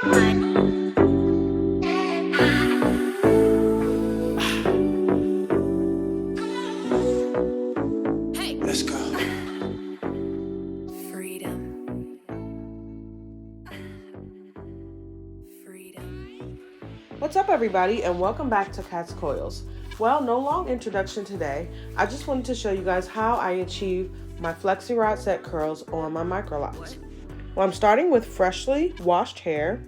Let's go. What's up, everybody, and welcome back to Cat's Coils. Well, no long introduction today. I just wanted to show you guys how I achieve my Flexi Rod set curls on my Microlocs. Well, I'm starting with freshly washed hair,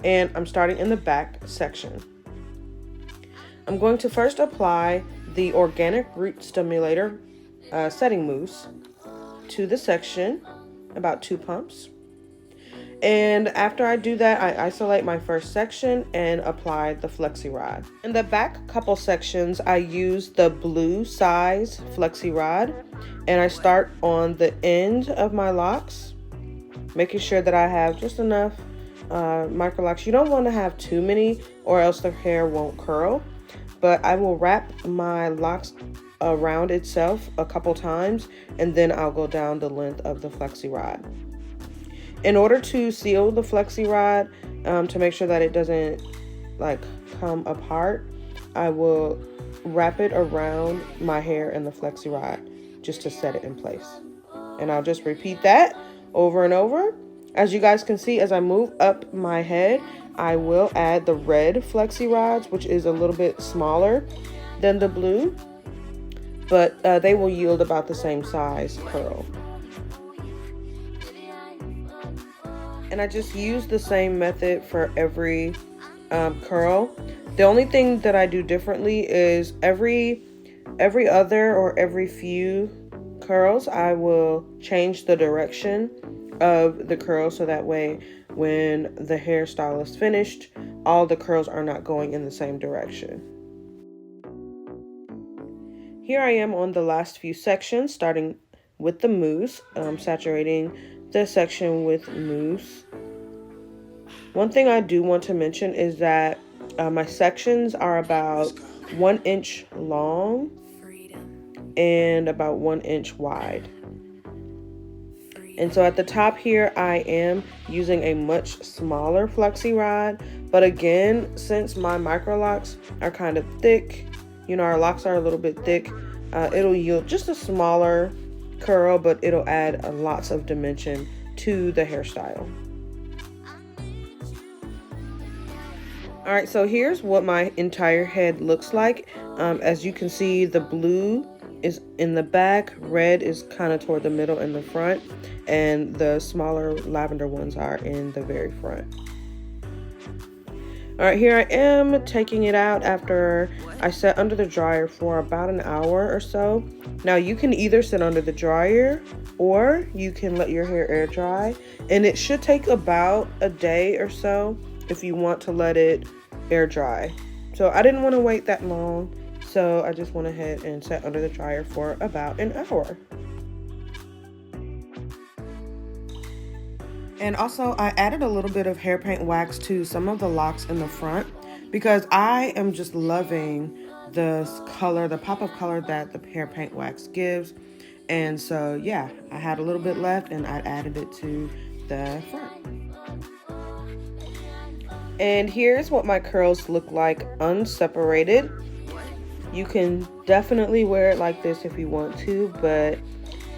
and I'm starting in the back section. I'm going to first apply the Organic Root Stimulator setting mousse to the section, about 2 pumps. And after I do that, I isolate my first section and apply the Flexi Rod. In the back couple sections, I use the blue size Flexi Rod, and I start on the end of my locks, making sure that I have just enough Microlocs. You don't want to have too many or else the hair won't curl, but I will wrap my locks around itself a couple times, and then I'll go down the length of the Flexi Rod. In order to seal the Flexi Rod, to make sure that it doesn't come apart, I will wrap it around my hair and the Flexi Rod just to set it in place. And I'll just repeat that over and over. As you guys can see, as I move up my head, I will add the red Flexi Rods, which is a little bit smaller than the blue, but they will yield about the same size curl. And I just use the same method for every curl. The only thing that I do differently is every other or every few curls, I will change the direction of the curl so that way when the hairstyle is finished, all the curls are not going in the same direction. Here I am on the last few sections, starting with the mousse, saturating the section with mousse. One thing I do want to mention is that my sections are about 1 inch long and about 1 inch wide. And so at the top here, I am using a much smaller Flexi Rod. But again, since my Microlocs are kind of thick, our locks are a little bit thick, it'll yield just a smaller curl, but it'll add lots of dimension to the hairstyle. All right, so here's what my entire head looks like. As you can see, the blue is in the back, red is kind of toward the middle and the front, and the smaller lavender ones are in the very front. All right, here I am taking it out after I set under the dryer for about an hour or so. Now you can either sit under the dryer or you can let your hair air dry, and it should take about a day or so if you want to let it air dry. So I didn't want to wait that long, so I just went ahead and sat under the dryer for about an hour. And also, I added a little bit of hair paint wax to some of the locks in the front because I am just loving the color, the pop of color that the hair paint wax gives. And so, yeah, I had a little bit left and I added it to the front. And here's what my curls look like unseparated. You can definitely wear it like this if you want to, but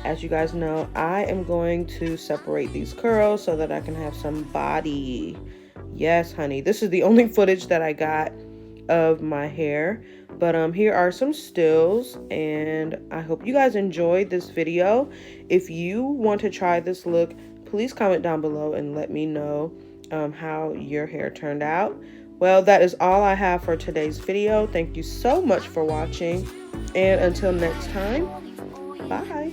as you guys know, I am going to separate these curls so that I can have some body. Yes, honey, this is the only footage that I got of my hair, but here are some stills, and I hope you guys enjoyed this video. If you want to try this look, please comment down below and let me know how your hair turned out. Well, that is all I have for today's video. Thank you so much for watching, and until next time, bye.